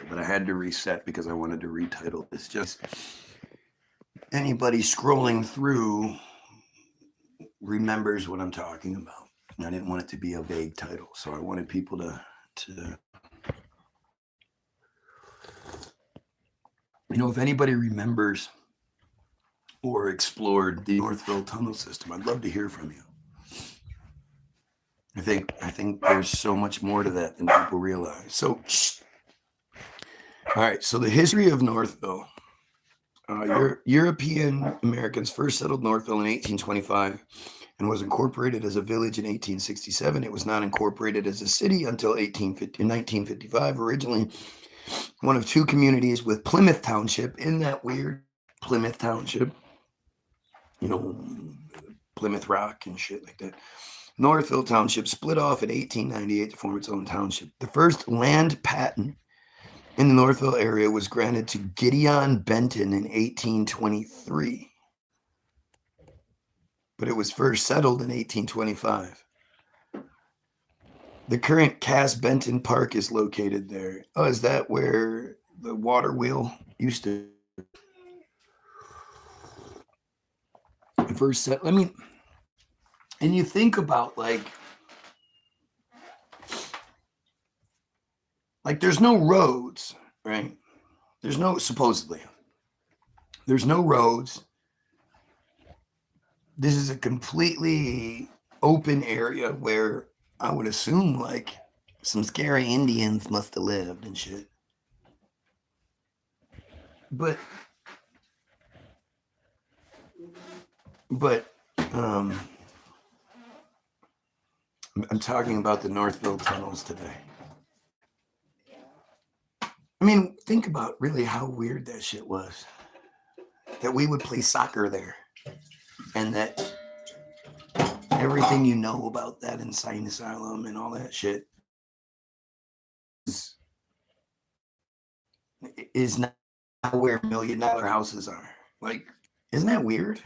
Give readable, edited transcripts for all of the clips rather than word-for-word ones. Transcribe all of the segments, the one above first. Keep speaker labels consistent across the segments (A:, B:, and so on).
A: but I had to reset because I wanted to retitle this. Just anybody scrolling through remembers what I'm talking about. I didn't want it to be a vague title, so I wanted people to if anybody remembers or explored the Northville Tunnel system, I'd love to hear from you. I think there's so much more to that than people realize. So, all right. So the history of Northville. European Americans first settled Northville in 1825 and was incorporated as a village in 1867. It was not incorporated as a city until 1955. Originally one of two communities with Plymouth Township. Isn't that weird? Plymouth Township. Plymouth Rock and shit like that. Northville Township split off in 1898 to form its own township. The first land patent in the Northville area was granted to Gideon Benton in 1823. But it was first settled in 1825. The current Cass Benton Park is located there. Oh, is that where the water wheel used to? The first set. And you think about like there's no roads, right? Supposedly, there's no roads. This is a completely open area where I would assume like some scary Indians must have lived and shit. But I'm talking about the Northville tunnels today. Think about really how weird that shit was. That we would play soccer there. And that everything you know about that insane asylum and all that shit is not where $1 million houses are. Like, isn't that weird?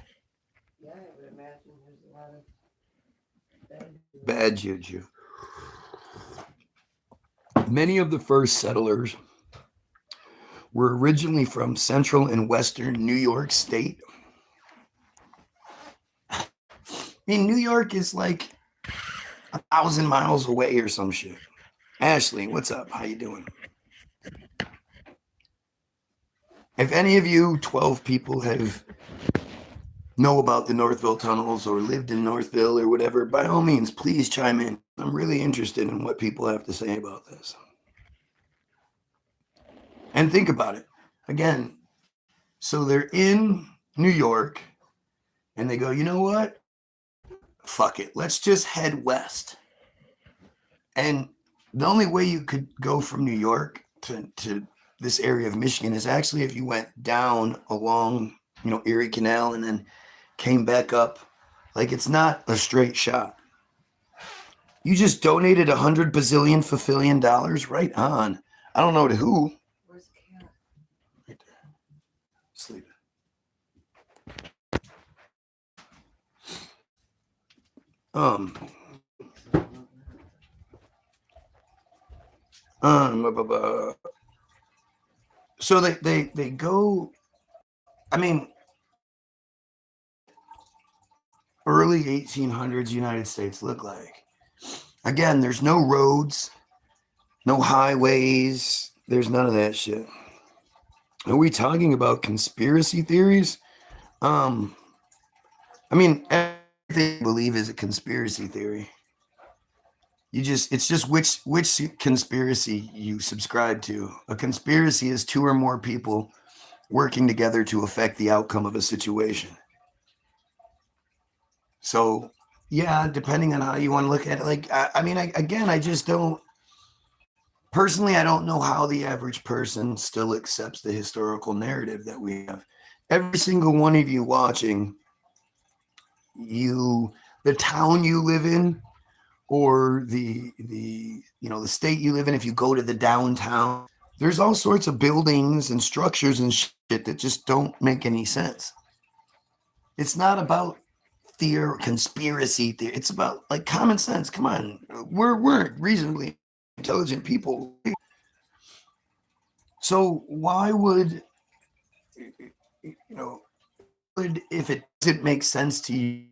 B: Yeah, I would imagine there's a lot of
A: bad juju. Many of the first settlers were originally from central and western New York State. New York is like 1,000 miles away or some shit. Ashley, what's up? How you doing? If any of you 12 people know about the Northville tunnels or lived in Northville or whatever, by all means, please chime in. I'm really interested in what people have to say about this. And think about it. Again, so they're in New York and they go, you know what? Fuck it. Let's just head west. And the only way you could go from New York to this area of Michigan is actually if you went down along, Erie Canal and then came back up. Like, it's not a straight shot. You just donated $100 bazillion fulfillion dollars right on. I don't know to who.
B: Where's the cat?
A: Right there. Sleeping. So they go, early 1800s United States look like. Again, there's no roads, no highways, there's none of that shit. Are we talking about conspiracy theories? Everything I believe is a conspiracy theory. It's just which conspiracy you subscribe to. A conspiracy is two or more people working together to affect the outcome of a situation. So, yeah, depending on how you want to look at it. Like, I just don't. Personally, I don't know how the average person still accepts the historical narrative that we have. Every single one of you watching, the town you live in, or the state you live in, if you go to the downtown, there's all sorts of buildings and structures and shit that just don't make any sense. It's not about conspiracy theory. It's about like common sense. Come on, we're reasonably intelligent people. So why would, if it doesn't make sense to you,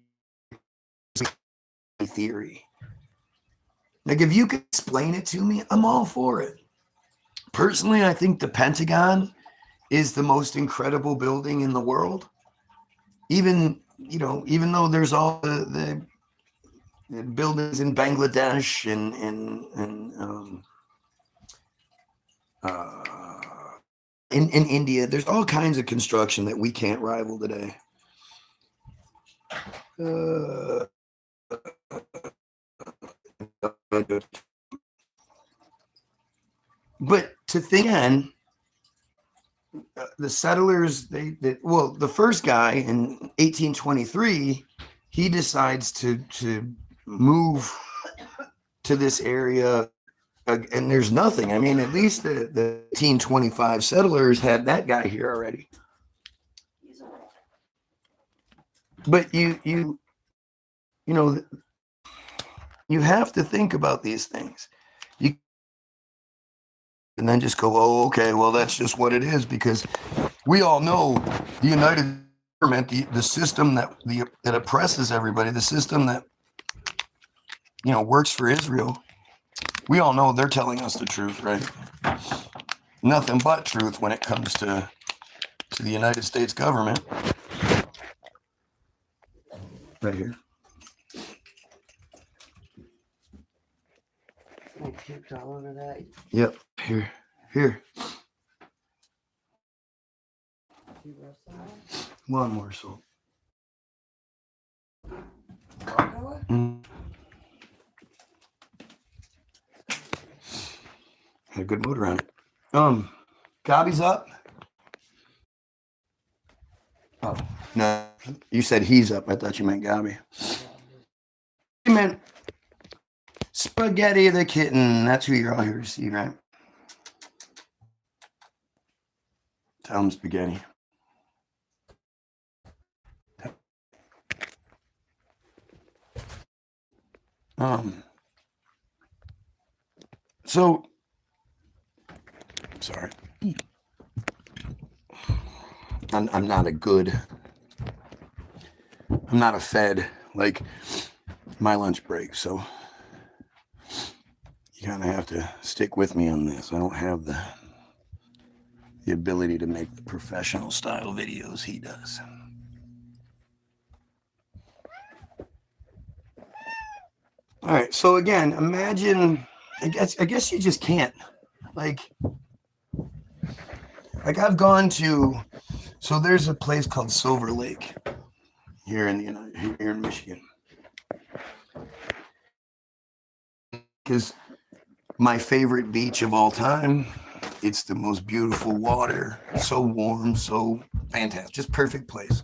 A: theory? Like, if you could explain it to me, I'm all for it. Personally, I think the Pentagon is the most incredible building in the world. Even though there's all the buildings in Bangladesh and in India, there's all kinds of construction that we can't rival today. But to think again, the settlers, the first guy in 1823, he decides to move to this area, and there's nothing. I mean, at least the 1825 settlers had that guy here already. But you have to think about these things. And then just go, oh, okay, well, that's just what it is, because we all know the United government, the system that oppresses everybody, the system that works for Israel. We all know they're telling us the truth, right? Nothing but truth when it comes to the United States government. Right here.
B: Chips all over that.
A: Yep. Here. One more salt. Had a good motor on it. Gabi's up. Oh no, you said he's up. I thought you meant Gabi. You meant Spaghetti the kitten. That's who you're all here to see, right? Tell him Spaghetti. So, sorry. I'm not a fed like my lunch break, so you kind of have to stick with me on this. I don't have the ability to make the professional style videos he does. All right, so again, imagine, I guess you just can't. Like I've gone to, so there's a place called Silver Lake here in Michigan. Because my favorite beach of all time, it's the most beautiful water, so warm, so fantastic, just perfect place.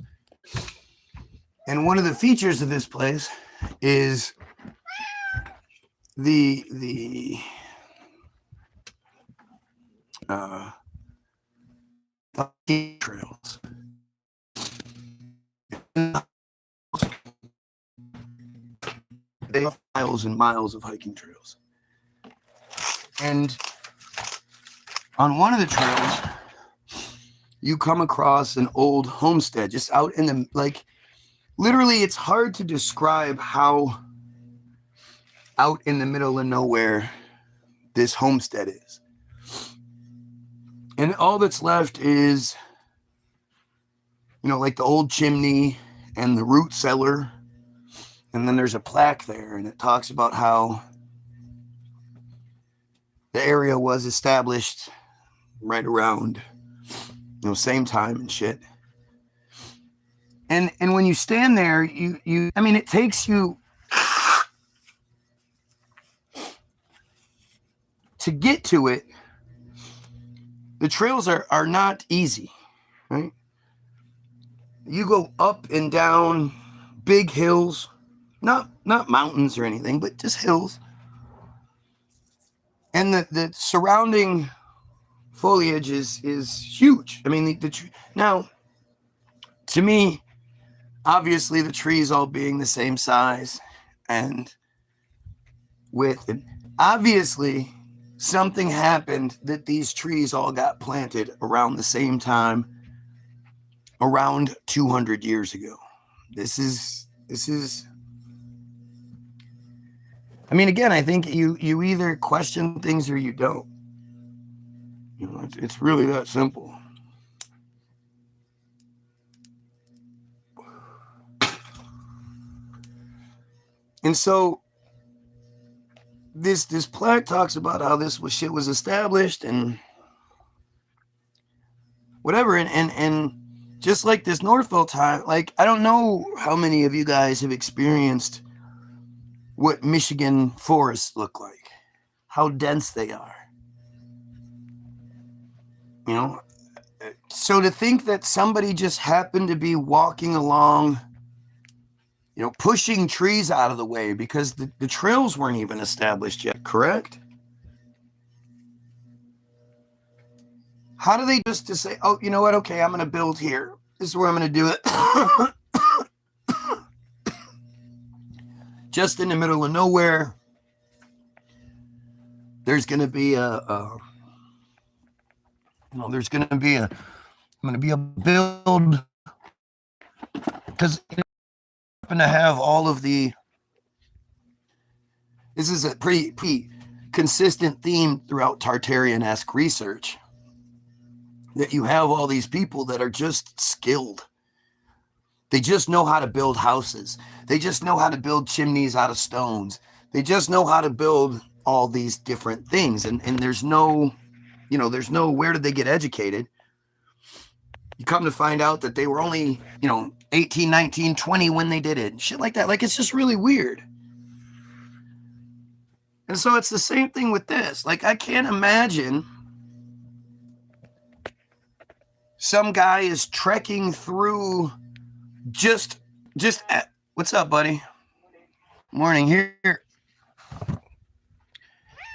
A: And one of the features of this place is the hiking trails. They have miles and miles of hiking trails. And on one of the trails, you come across an old homestead just out in the, like, literally it's hard to describe how out in the middle of nowhere this homestead is. And all that's left is, like the old chimney and the root cellar. And then there's a plaque there, and it talks about how the area was established right around, same time and shit. And when you stand there, it takes you to get to it. The trails are not easy, right? You go up and down big hills, not mountains or anything, but just hills. And the surrounding foliage is huge. I mean, now, to me, obviously the trees all being the same size and width, and obviously something happened that these trees all got planted around the same time, around 200 years ago. This is I mean, again, I think you either question things or you don't. You know, it's really that simple. And so this plaque talks about how this shit was established and whatever, and just like this Northville time, like I don't know how many of you guys have experienced what Michigan forests look like, how dense they are. You know, so to think that somebody just happened to be walking along, you know, pushing trees out of the way because the trails weren't even established yet, correct? How do they just to say, oh, you know what? Okay, I'm going to build here. This is where I'm going to do it. Just in the middle of nowhere, there's going to be there's going to be a build because you happen to have all of the. This is a pretty consistent theme throughout Tartarian-esque research. That you have all these people that are just skilled. They just know how to build houses. They just know how to build chimneys out of stones. They just know how to build all these different things. And there's no, there's no, where did they get educated? You come to find out that they were only, 18, 19, 20 when they did it. Shit like that. Like, it's just really weird. And so it's the same thing with this. Like, I can't imagine some guy is trekking through just what's up, buddy? Morning. Here.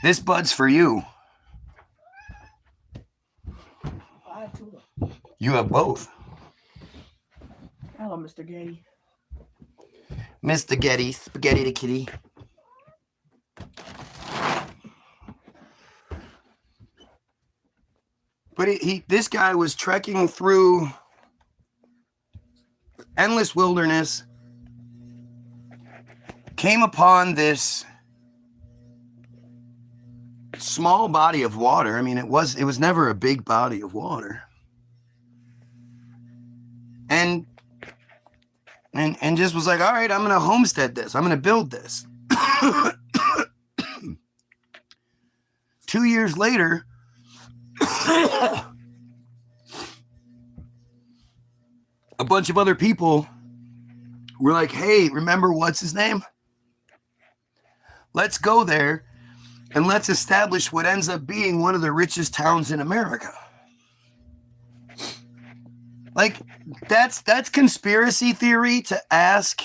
A: This bud's for you. You have both.
B: Hello, Mr. Getty.
A: Mr. Getty, Spaghetti the Kitty. But this guy was trekking through endless wilderness, came upon this small body of water. I mean, it was never a big body of water. And just was like, all right, I'm going to homestead this. I'm going to build this. 2 years later, a bunch of other people were like, hey, remember what's his name? Let's go there and let's establish what ends up being one of the richest towns in America. Like, that's conspiracy theory to ask,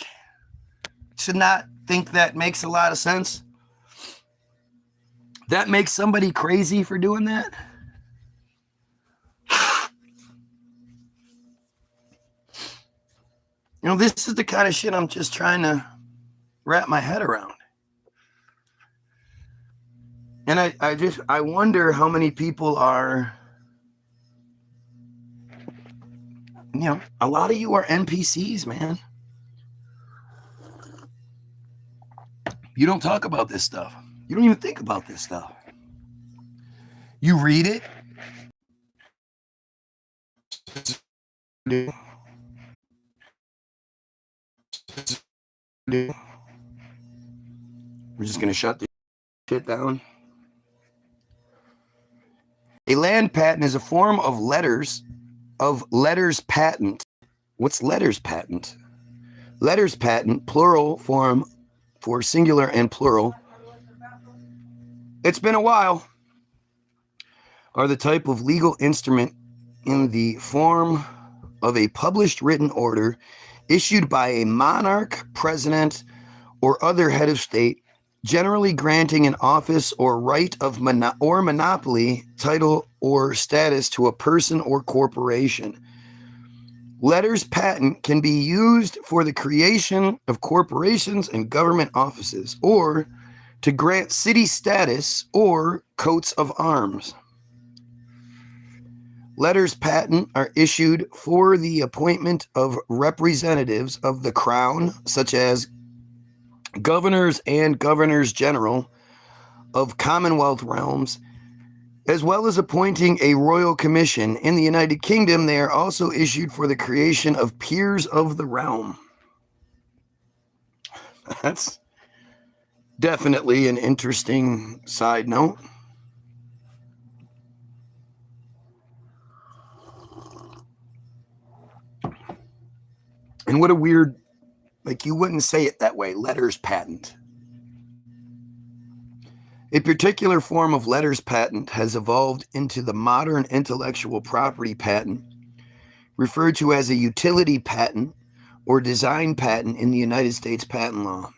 A: to not think that makes a lot of sense. That makes somebody crazy for doing that. This is the kind of shit I'm just trying to wrap my head around. And I wonder how many people are, a lot of you are NPCs, man. You don't talk about this stuff. You don't even think about this stuff. You read it. We're just going to shut this shit down. A land patent is a form of letters patent. What's letters patent? Letters patent, plural form for singular and plural. It's been a while. Are the type of legal instrument in the form of a published written order issued by a monarch, president, or other head of state, generally granting an office or right of monopoly, title, or status to a person or corporation. Letters patent can be used for the creation of corporations and government offices, or to grant city status or coats of arms. Letters patent are issued for the appointment of representatives of the crown, such as governors and governors general of Commonwealth realms, as well as appointing a royal commission. In the United Kingdom, they are also issued for the creation of peers of the realm. That's definitely an interesting side note. And what a weird, like, you wouldn't say it that way, letters patent. A particular form of letters patent has evolved into the modern intellectual property patent, referred to as a utility patent or design patent in the United States patent law,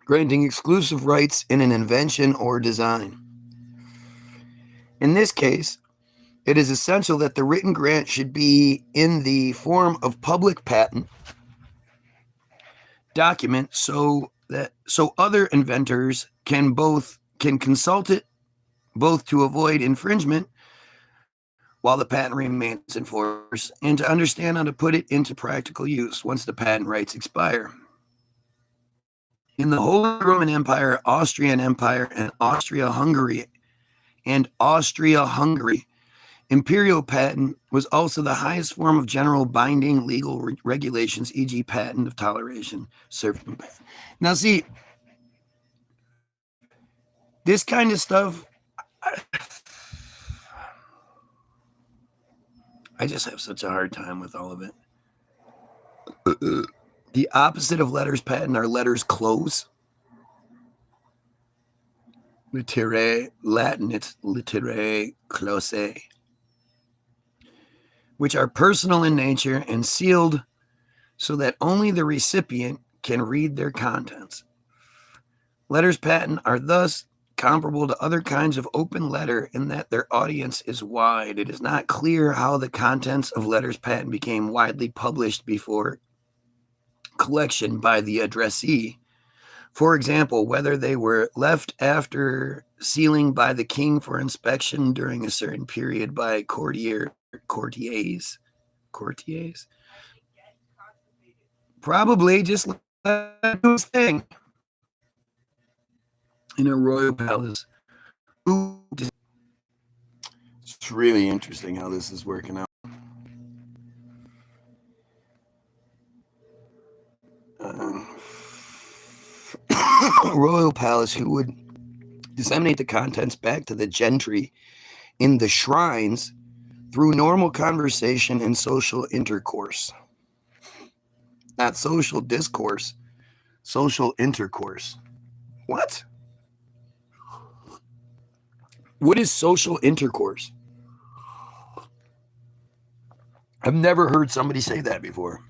A: granting exclusive rights in an invention or design. In this case, it is essential that the written grant should be in the form of public patent document so other inventors can consult it both to avoid infringement while the patent remains in force and to understand how to put it into practical use once the patent rights expire. In the Holy Roman Empire, Austrian Empire, and Austria-Hungary, imperial patent was also the highest form of general binding legal regulations, e.g. patent of toleration, serfdom patent. Now see, this kind of stuff, I just have such a hard time with all of it. The opposite of letters patent are letters close. Litterae, Latin, it's litterae close, which are personal in nature and sealed so that only the recipient can read their contents. Letters patent are thus comparable to other kinds of open letter in that their audience is wide. It is not clear how the contents of letters patent became widely published before collection by the addressee. For example, whether they were left after sealing by the king for inspection during a certain period by courtiers. Probably just let him do his thing in a royal palace. It's really interesting how this is working out. Royal palace who would disseminate the contents back to the gentry in the shrines through normal conversation and social intercourse. Not social discourse, social intercourse. What? What is social intercourse? I've never heard somebody say that before.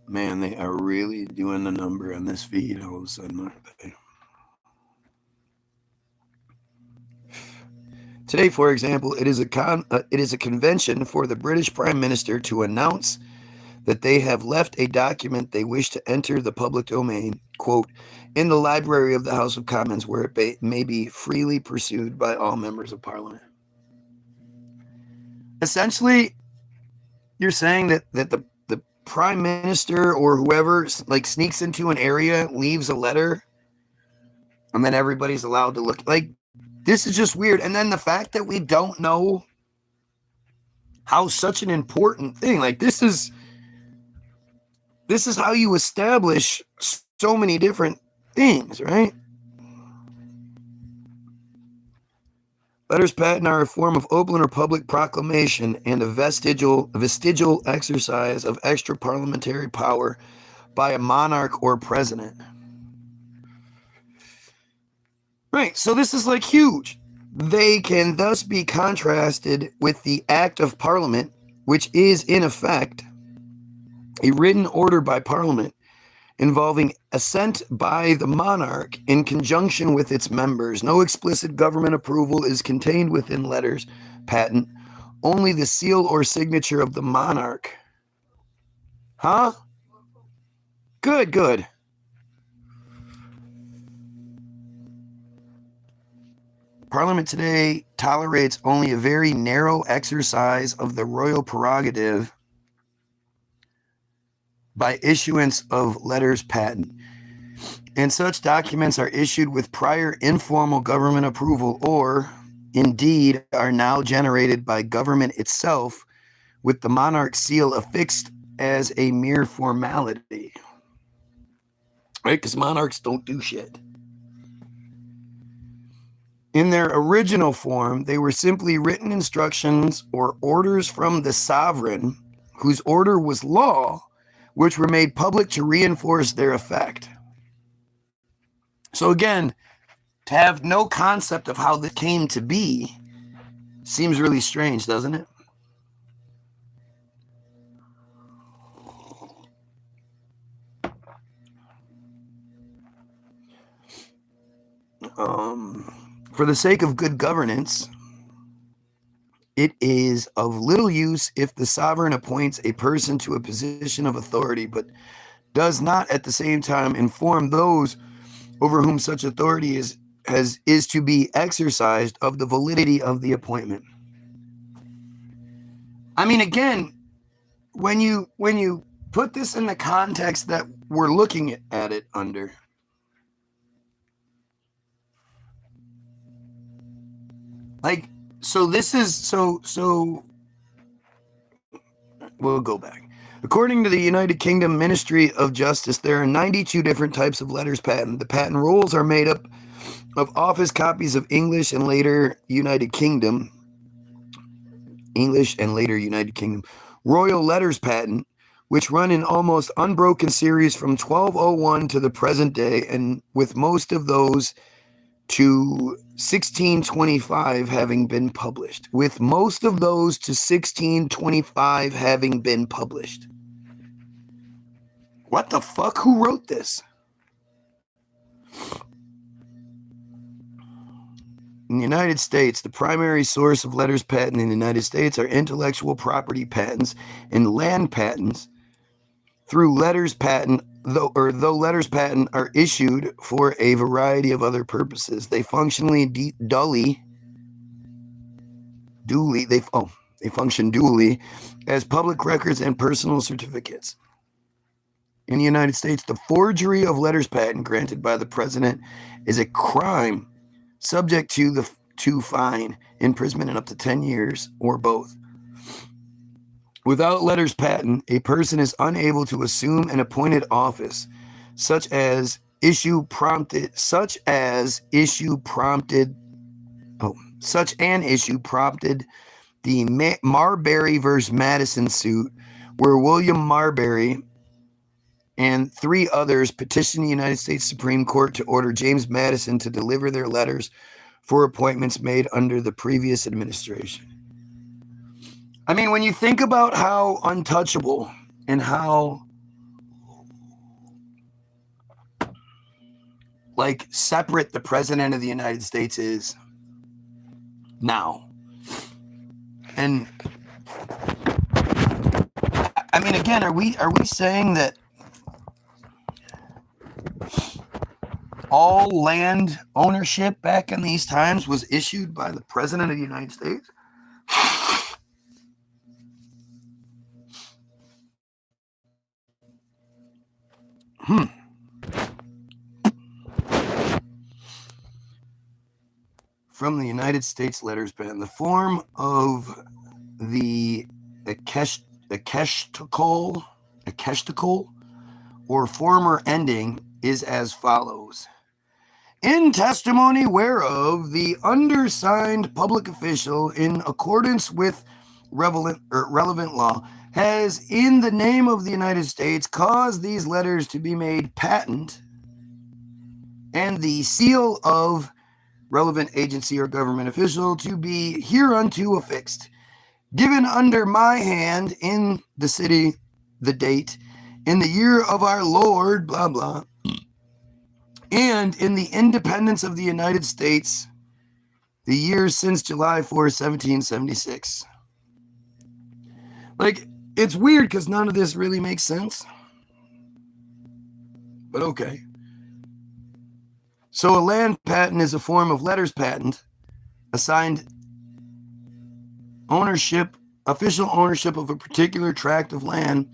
A: Man, they are really doing the number on this feed all of a sudden, aren't they? Today, for example, it is a convention for the British Prime Minister to announce that they have left a document they wish to enter the public domain, quote, in the library of the House of Commons, where it may be freely pursued by all members of Parliament. Essentially, you're saying that the Prime Minister or whoever like sneaks into an area, leaves a letter, and then everybody's allowed to look. Like, this is just weird. And then the fact that we don't know how such an important thing, like this is how you establish so many different things, right? Letters patent are a form of open or public proclamation and a vestigial exercise of extra parliamentary power by a monarch or president. Right, so this is like huge. They can thus be contrasted with the Act of Parliament, which is in effect a written order by Parliament involving assent by the monarch in conjunction with its members. No explicit government approval is contained within letters patent, only the seal or signature of the monarch. Huh? Good. Parliament today tolerates only a very narrow exercise of the royal prerogative by issuance of letters patent, and such documents are issued with prior informal government approval, or indeed are now generated by government itself with the monarch's seal affixed as a mere formality. Right? Because monarchs don't do shit. In their original form, they were simply written instructions or orders from the sovereign, whose order was law, which were made public to reinforce their effect. So again, to have no concept of how this came to be seems really strange, doesn't it? For the sake of good governance, it is of little use if the sovereign appoints a person to a position of authority, but does not at the same time inform those over whom such authority is to be exercised of the validity of the appointment. I mean, again, when you put this in the context that we're looking at it under, like, so this is so we'll go back. According to the United Kingdom Ministry of Justice, there are 92 different types of letters patent. The patent rolls are made up of office copies of English and later United Kingdom Royal Letters Patent, which run in almost unbroken series from 1201 to the present day, and with most of those to 1625 having been published. What the fuck? Who wrote this? In the United States, the primary source of letters patent in the United States are intellectual property patents and land patents. Through letters patent, though letters patent are issued for a variety of other purposes, they function duly as public records and personal certificates. In the United States, the forgery of letters patent granted by the president is a crime subject to fine, imprisonment, and up to 10 years, or both. Without letters patent, a person is unable to assume an appointed office, such an issue prompted the Marbury versus Madison suit, where William Marbury and 3 others petitioned the United States Supreme Court to order James Madison to deliver their letters for appointments made under the previous administration. I mean, when you think about how untouchable and how separate the president of the United States is now. And I mean, again, are we saying that all land ownership back in these times was issued by the president of the United States? From the United States letters patent, the form of the akeshtical or former ending is as follows. In testimony whereof the undersigned public official, in accordance with relevant law, has in the name of the United States caused these letters to be made patent, and the seal of relevant agency or government official to be hereunto affixed, given under my hand in the city, the date, in the year of our Lord, blah, blah, and in the independence of the United States, the year since July 4, 1776. Like, it's weird because none of this really makes sense. but okay. So a land patent is a form of letters patent assigned official ownership of a particular tract of land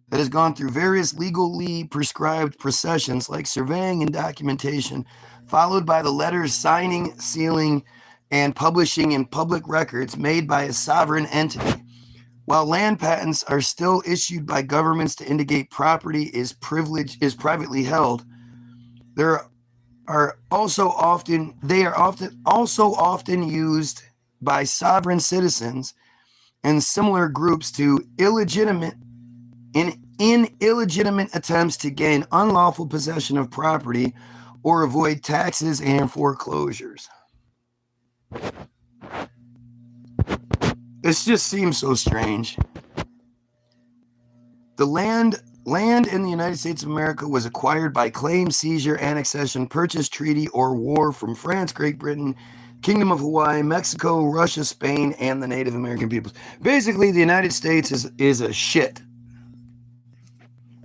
A: that has gone through various legally prescribed processions like surveying and documentation, followed by the letters signing, sealing, and publishing in public records made by a sovereign entity. While land patents are still issued by governments to indicate property is privately held, they are also often used by sovereign citizens and similar groups to illegitimate attempts to gain unlawful possession of property or avoid taxes and foreclosures. This just seems so strange. The land in the United States of America was acquired by claim, seizure, annexation, purchase, treaty, or war from France, Great Britain, Kingdom of Hawaii, Mexico, Russia, Spain, and the Native American peoples. Basically, the United States is a shit.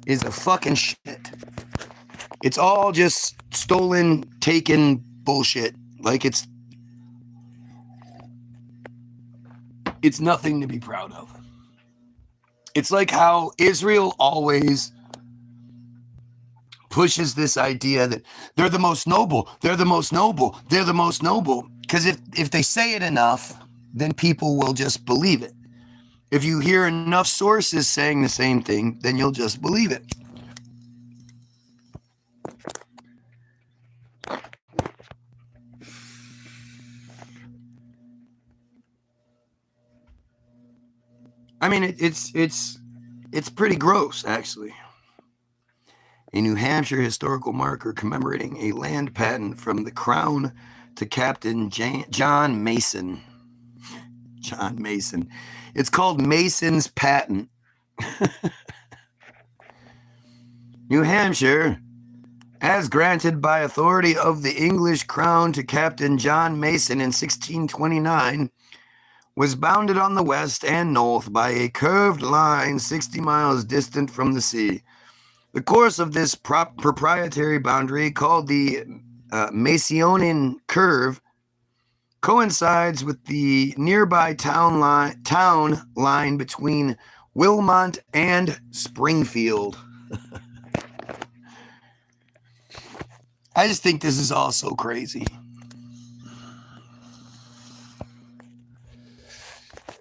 A: Is a fucking shit. It's all just stolen, taken bullshit. Like it's nothing to be proud of. It's like how Israel always pushes this idea that they're the most noble, they're the most noble, they're the most noble. Because if they say it enough, then people will just believe it. If you hear enough sources saying the same thing, then you'll just believe it. I mean, it's pretty gross, actually. A New Hampshire historical marker commemorating a land patent from the Crown to Captain John Mason. John Mason. It's called Mason's Patent. New Hampshire, as granted by authority of the English Crown to Captain John Mason in 1629, was bounded on the west and north by a curved line 60 miles distant from the sea. The course of this proprietary boundary, called the Masonian Curve, coincides with the nearby town line between Wilmot and Springfield. I just think this is all so crazy.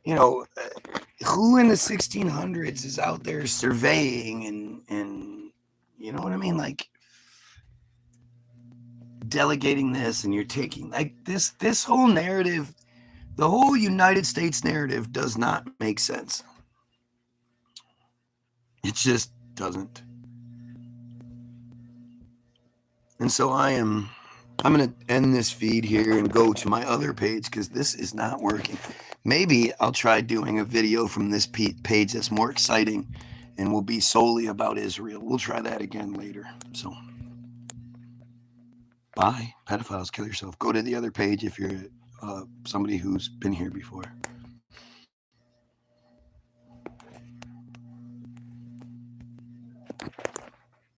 A: You know, who in the 1600s is out there surveying and you know what I mean? Like delegating this, and you're taking like this whole narrative, the whole United States narrative does not make sense. It just doesn't. And so I'm going to end this feed here and go to my other page because this is not working. Maybe I'll try doing a video from this page that's more exciting and will be solely about Israel. We'll try that again later. So, bye. Pedophiles, kill yourself. Go to the other page if you're somebody who's been here before.